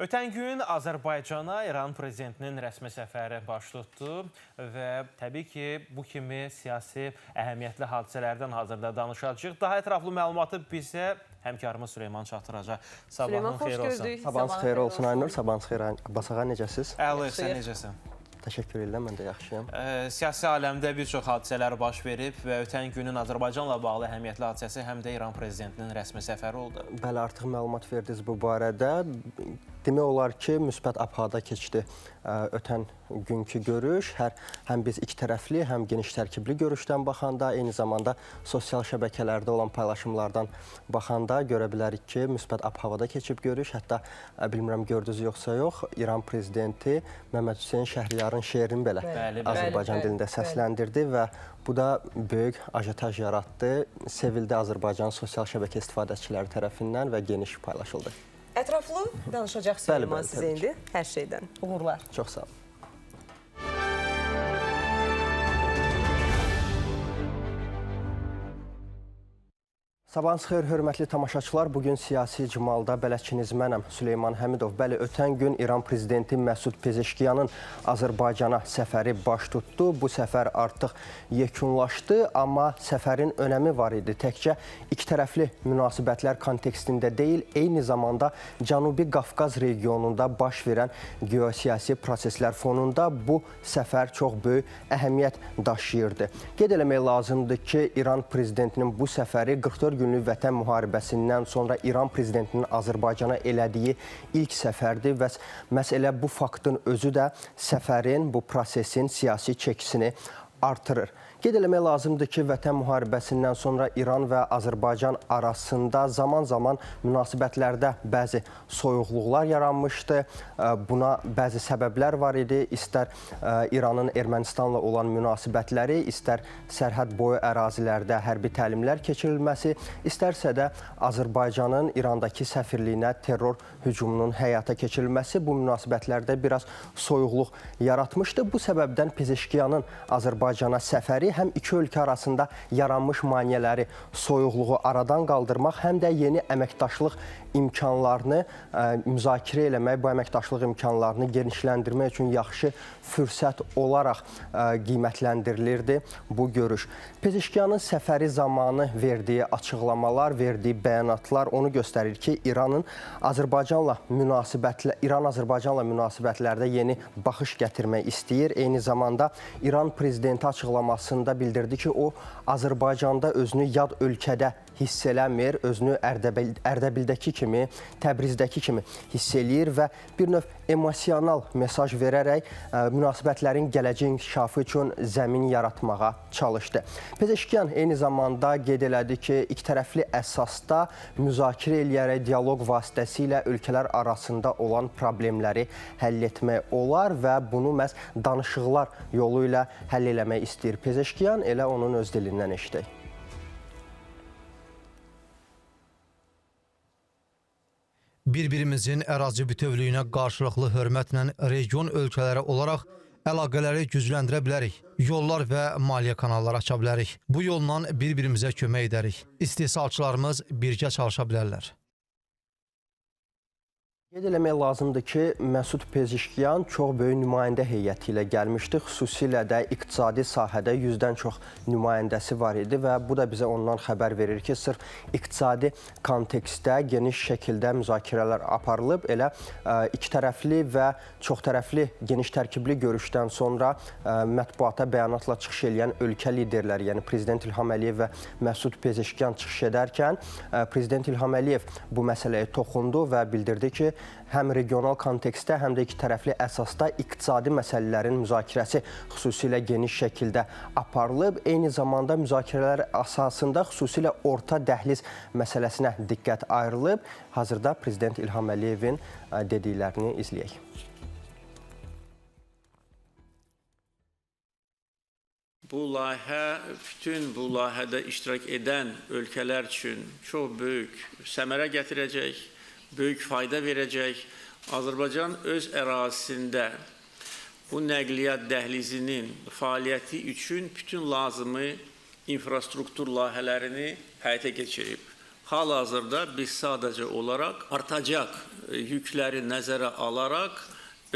Ötən gün Azərbaycana İran prezidentinin rəsmi səfəri baş tutdu və təbii ki, bu kimi siyasi əhəmiyyətli hadisələrdən hazırda danışacağıq. Daha ətraflı məlumatı bizə həmkarımız Süleyman çatdıracaq. Sabahın xeyir olsun. Sabahınız xeyir olsun Aynur, sabahınız xeyir Abbas ağa, necəsiz? Əla, sən necəsən? Təşəkkür edirəm, mən də yaxşıyam. Siyasi aləmdə bir çox hadisələr baş verib və ötən günün Azərbaycanla bağlı əhəmiyyətli hadisəsi həm də İran prezidentinin rəsmi səfəri oldu. Bəli, artıq məlumat verdiniz bu barədə. Demək olar ki, müsbət abhada keçdi ötən günkü görüş. Həm biz iki tərəfli, həm geniş tərkibli görüşdən baxanda, eyni zamanda sosial şəbəkələrdə olan paylaşımlardan baxanda görə bilərik ki, müsbət abhavada keçib görüş. Hətta bilmirəm gördünüz yoxsa yox, İran prezidenti Məhəmməd Hüseyn Şəhriyarın şeirini belə Azərbaycan dilində səsləndirdi və bu da böyük ajitaj yaratdı. Sevildi Azərbaycan sosial şəbəkə istifadəçiləri tərəfindən və geniş paylaşıldı. Ətraflı danışacaq Süleyman sizə indi hər şeydən. Uğurlar. Çox sağ olun. Sabahınız xeyir, hörmətli tamaşaçılar. Bugün siyasi icmalda bələdçiniz mənəm, Süleyman Həmidov. Bəli, ötən gün İran prezidenti Məsud Pezeşkiyanın Azərbaycana səfəri baş tutdu. Bu səfər artıq yekunlaşdı, amma səfərin önəmi var idi. Təkcə iki tərəfli münasibətlər kontekstində deyil, eyni zamanda Cənubi Qafqaz regionunda baş verən geosiyasi proseslər fonunda bu səfər çox böyük əhəmiyyət daşıyırdı. Qeyd eləmək lazımdır ki, İran prezidentinin bu səfəri 44 günlük vətən müharibəsindən sonra İran prezidentinin Azərbaycana elədiyi ilk səfərdir və məhz elə bu faktın özü də səfərin, bu prosesin siyasi çəkisini artırır. Qeyd eləmək lazımdır ki, vətən müharibəsindən sonra İran və Azərbaycan arasında zaman-zaman münasibətlərdə bəzi soyuqluqlar yaranmışdı. Buna bəzi səbəblər var idi. İstər İranın Ermənistanla olan münasibətləri, istər sərhəd boyu ərazilərdə hərbi təlimlər keçirilməsi, istərsə də Azərbaycanın İrandakı səfirliyinə terror hücumunun həyata keçirilməsi bu münasibətlərdə biraz soyuqluq yaratmışdı. Bu səbəbdən Pezeşkiyanın Azərbaycana səfəri həm iki ölkə arasında yaranmış maneələri, soyuqluğu aradan qaldırmaq, həm də yeni əməkdaşlıq imkanlarını müzakirə eləmək, bu əməkdaşlıq imkanlarını genişləndirmək üçün yaxşı fürsət olaraq qiymətləndirilirdi bu görüş. Pezeşkiyanın səfəri zamanı verdiyi açıqlamalar, verdiyi bəyanatlar onu göstərir ki, İran Azərbaycanla münasibətlərdə yeni baxış gətirmək istəyir. Eyni zamanda İran prezidenti açıqlamasında bildirdi ki, o Azərbaycanda özünü yad ölkədə hiss eləmir, özünü Ərdəbildəki kimi, Təbrizdəki kimi hiss eləyir və bir növ emosional mesaj verərək münasibətlərin gələcək inkişafı üçün zəmin yaratmağa çalışdı. Pezeşkiyan eyni zamanda qeyd elədi ki, ikitərəfli əsasda müzakirə eləyərək dialoq vasitəsilə ölkələr arasında olan problemləri həll etmək olar və bunu məhz danışıqlar yolu ilə həll eləmək istəyir Pezeşkiyan, elə onun öz dilindən eşidək. Bir-birimizin ərazi bütövlüyünə qarşılıqlı hörmətlə region ölkələri olaraq əlaqələri gücləndirə bilərik. Yollar və maliyyə kanalları aça bilərik. Bu yolla bir-birimizə kömək edərik. İstehsalçılarımız birgə çalışa bilərlər. Qeyd eləmək lazımdır ki, Məsud Pezeşkiyan çox böyük nümayəndə heyəti ilə gəlmişdi. Xüsusilə də iqtisadi sahədə 100-dən çox nümayəndəsi var idi və bu da bizə ondan xəbər verir ki, sırf iqtisadi kontekstdə geniş şəkildə müzakirələr aparılıb. Elə iki tərəfli və çox tərəfli geniş tərkibli görüşdən sonra mətbuata bəyanatla çıxış edən ölkə liderləri, yəni Prezident İlham Əliyev və Məsud Pezeşkiyan çıxış edərkən, Prezident İlham Əliyev bu məsələyə toxundu və bildirdi ki, həm regional kontekstdə, həm də iki tərəfli əsasda iqtisadi məsələlərin müzakirəsi xüsusilə geniş şəkildə aparılıb. Eyni zamanda müzakirələr əsasında xüsusilə orta dəhliz məsələsinə diqqət ayrılıb. Hazırda Prezident İlham Əliyevin dediklərini izləyək. Bu layihə, bütün bu layihədə iştirak edən ölkələr üçün çox böyük səmərə gətirəcək, böyük fayda verəcək. Azərbaycan öz ərazisində bu nəqliyyat dəhlizinin fəaliyyəti üçün bütün lazımi infrastruktur layihələrini həyata keçirib. hal-hazırda biz sadəcə olaraq artacaq yükləri nəzərə alaraq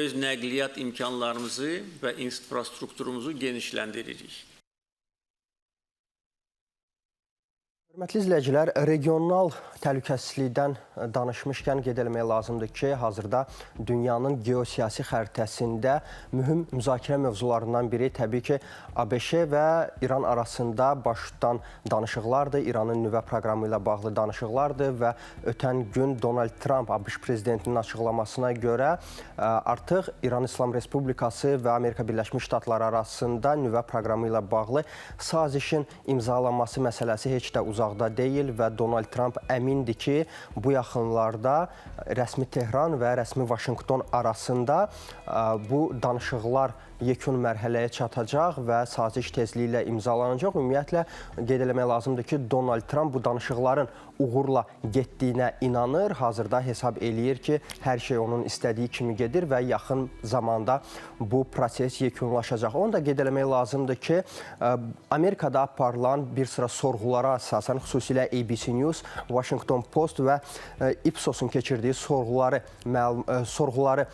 öz nəqliyyat imkanlarımızı və infrastrukturumuzu genişləndiririk. Hörmətli izləyicilər, regional təhlükəsizlikdən danışmışkən qeyd etmək lazımdır ki, hazırda dünyanın geosiyasi xəritəsində mühüm müzakirə mövzularından biri təbii ki, ABŞ və İran arasında baş tutan danışıqlardır, İranın nüvə proqramı ilə bağlı danışıqlardır və ötən gün Donald Trump ABŞ prezidentinin açıqlamasına görə artıq İran İslam Respublikası və Amerika Birləşmiş Ştatları arasında nüvə proqramı ilə bağlı sazişin imzalanması məsələsi heç də uzaqda deyil və Donald Trump əmindir ki, bu yaxınlarda rəsmi Tehran və rəsmi Vaşinqton arasında bu danışıqlar yekun mərhələyə çatacaq və saziş tezliyi ilə imzalanacaq. Ümumiyyətlə, qeyd eləmək lazımdır ki, Donald Trump bu danışıqların uğurla getdiyinə inanır. Hazırda hesab eləyir ki, hər şey onun istədiyi kimi gedir və yaxın zamanda bu proses yekunlaşacaq. Onu da qeyd eləmək lazımdır ki, Amerikada aparılan bir sıra sorğulara əsasən, xüsusilə ABC News, Washington Post və Ipsosun keçirdiyi sorğuları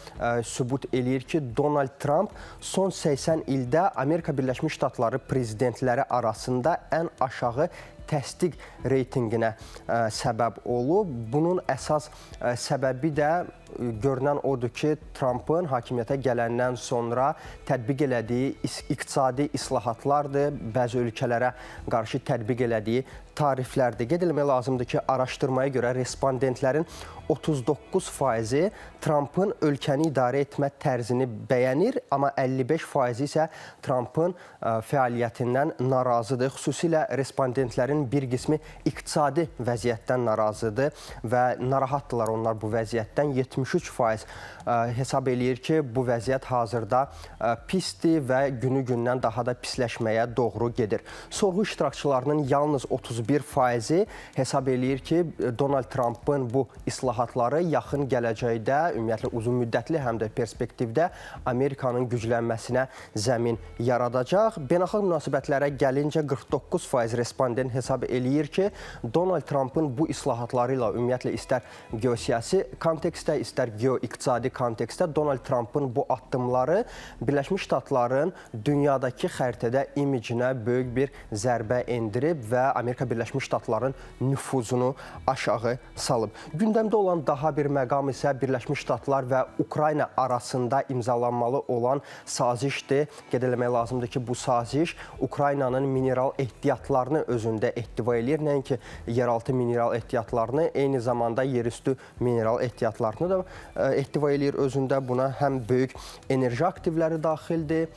sübut eləyir ki, Donald Trump son 80 ildə Amerika Birləşmiş Ştatları prezidentləri arasında ən aşağı təsdiq reytinginə səbəb olub. Bunun əsas səbəbi də görünən odur ki, Trumpın hakimiyyətə gələndən sonra tətbiq elədiyi iqtisadi islahatlardır, bəzi ölkələrə qarşı tətbiq elədiyi tariflərdir. Qeyd etmək lazımdır ki, araşdırmaya görə respondentlərin 39% Trumpın ölkəni idarə etmə tərzini bəyənir, amma 55% isə Trumpın fəaliyyətindən narazıdır. Xüsusilə respondentlərin bir qismi iqtisadi vəziyyətdən narazıdır və narahatdırlar onlar bu vəziyyətdən. 73% hesab eləyir ki, bu vəziyyət hazırda pisdir və günü-gündən daha da pisləşməyə doğru gedir. Sorğu iştirakçılarının yalnız 31% hesab eləyir ki, Donald Trumpın bu islahatları yaxın gələcəkdə, ümumiyyətlə uzun müddətli həm də perspektivdə Amerikanın güclənməsinə zəmin yaradacaq. Beynəlxalq münasibətlərə gəlincə 49% respondent hesab eləyir ki, Donald Trumpın bu islahatları ilə ümumiyyətlə istər geosiyasi kontekstdə, istər geoiqtisadi kontekstdə Donald Trumpın bu addımları Birləşmiş Ştatların dünyadakı xəritədə imicinə böyük bir zərbə endirib və Amerika Birləşmiş Ştatların nüfuzunu aşağı salıb. Gündəmdə olan daha bir məqam isə Birləşmiş Ştatlar və Ukrayna arasında imzalanmalı olan sazişdir. Qeyd etmək lazımdır ki, bu saziş Ukraynanın mineral ehtiyatlarını özündə ehtiva eləyir. Nəinki yeraltı mineral ehtiyatlarını, eyni zamanda yerüstü mineral ehtiyatlarını da ehtiva eləyir özündə. Buna həm böyük enerji aktivləri daxildir,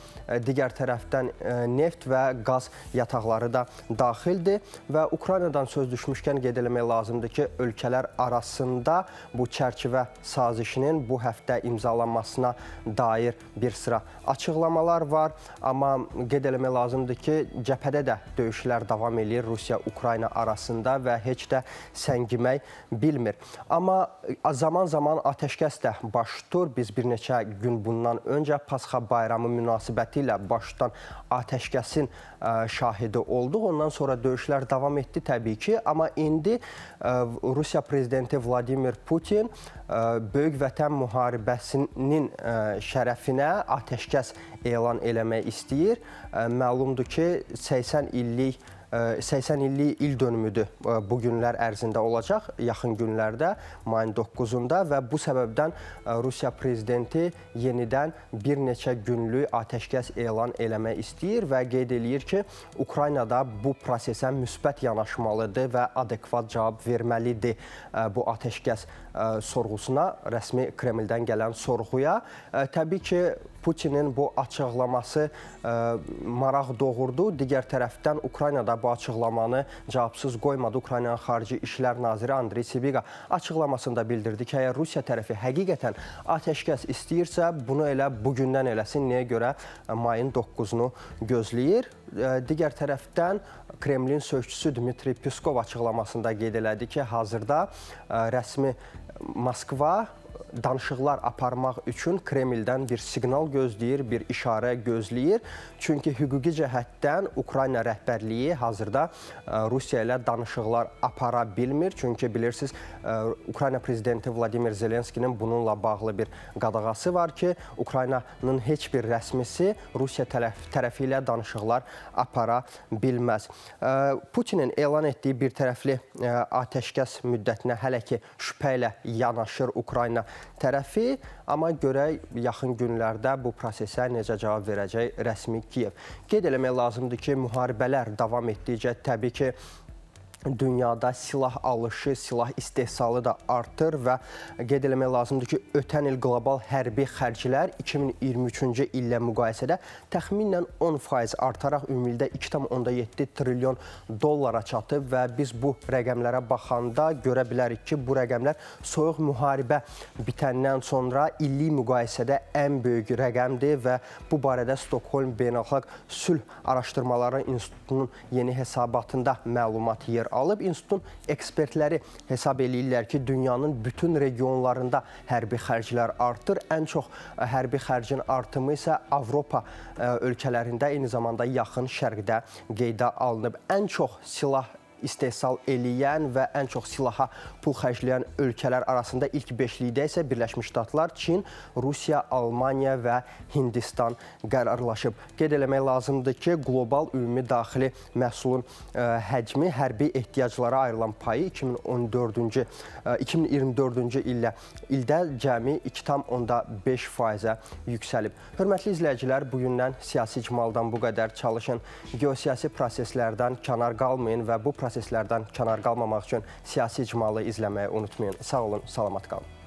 digər tərəfdən neft və qaz yataqları da daxildir və Ukraynadan söz düşmüşkən qeyd etmək lazımdır ki, ölkələr arasında bu çərçivə sazişinin bu həftə imzalanmasına dair bir sıra açıqlamalar var. Amma qeyd etmək lazımdır ki, cəbhədə də döyüşlər davam edir Rusiya-Ukrayna arasında və heç də səngimək bilmir. Amma zaman-zaman atəşkəs də baş tutur. Biz bir neçə gün bundan öncə Pasxa bayramı münasibəti ilə baş tutan atəşkəsin şahidi olduq. Ondan sonra döyüşlər davam etdi təbii ki. Amma indi Rusiya prezidenti Vladimir Putin Böyük Vətən müharibəsinin şərəfinə atəşkəs elan eləmək istəyir. Məlumdur ki, 80 illik il dönümüdür bu günlər ərzində olacaq, yaxın günlərdə, mayın 9-unda və bu səbəbdən Rusiya prezidenti yenidən bir neçə günlük atəşkəs elan eləmək istəyir və qeyd eləyir ki, Ukraynada bu prosesə müsbət yanaşmalıdır və adekvat cavab verməlidir bu atəşkəs sorğusuna, rəsmi Kremldən gələn sorğuya. Təbii ki, Putinin bu açıqlaması maraq doğurdu. Digər tərəfdən Ukraynada bu açıqlamanı cavabsız qoymadı. Ukraynanın Xarici İşlər Naziri Andrey Sibiqa açıqlamasında bildirdi ki, əgər Rusiya tərəfi həqiqətən atəşkəs istəyirsə, bunu elə bugündən eləsin. Niyə görə mayın 9-unu gözləyir? Digər tərəfdən Kremlin sözçüsü Dmitri Peskov açıqlamasında qeyd elədi ki, hazırda rəsmi Moskva danışıqlar aparmaq üçün Kremldən bir siqnal gözləyir, bir işarə gözləyir. Çünki hüquqi cəhətdən Ukrayna rəhbərliyi hazırda Rusiya ilə danışıqlar apara bilmir. Çünki bilirsiniz, Ukrayna prezidenti Vladimir Zelenskinin bununla bağlı bir qadağası var ki, Ukraynanın heç bir rəsmisi Rusiya tərəfi ilə danışıqlar apara bilməz. Putinin elan etdiyi bir tərəfli atəşkəs müddətinə hələ ki şübhə ilə yanaşır Ukrayna tərəfi, amma görək yaxın günlərdə bu prosesə necə cavab verəcək rəsmi Kiyev. Qeyd eləmək lazımdır ki, müharibələr davam etdikcə təbii ki, dünyada silah alışı, silah istehsalı da artır və qeyd eləmək lazımdır ki, ötən il qlobal hərbi xərclər 2023-cü illə müqayisədə təxminən 10% artaraq ümumilikdə 2,7 trilyon dollara çatıb və biz bu rəqəmlərə baxanda görə bilərik ki, bu rəqəmlər soyuq müharibə bitəndən sonra illik müqayisədə ən böyük rəqəmdir və bu barədə Stockholm Beynəlxalq Sülh Araşdırmaları İnstitutunun yeni hesabatında məlumat yer alıb. İnstitutun ekspertləri hesab eləyirlər ki, dünyanın bütün regionlarında hərbi xərclər artır. Ən çox hərbi xərcin artımı isə Avropa ölkələrində, eyni zamanda yaxın şərqdə qeydə alınıb. Ən çox silah istehsal eləyən və ən çox silaha pul xərcləyən ölkələr arasında ilk beşlikdə isə Birləşmiş Ştatlar, Çin, Rusiya, Almaniya və Hindistan qərarlaşıb. Qeyd eləmək lazımdır ki, qlobal ümumi daxili məhsulun həcmi, hərbi ehtiyaclara ayrılan payı 2024-cü ildə cəmi 2,5%-ə yüksəlib. Hörmətli izləyicilər, bugündən siyasi icmaldan bu qədər. Çalışın, geosiyasi proseslərdən kənar qalmayın və bu proseslərdən kənar qalmamaq üçün siyasi icmalı izləməyi unutmayın. Sağ olun, salamat qalın.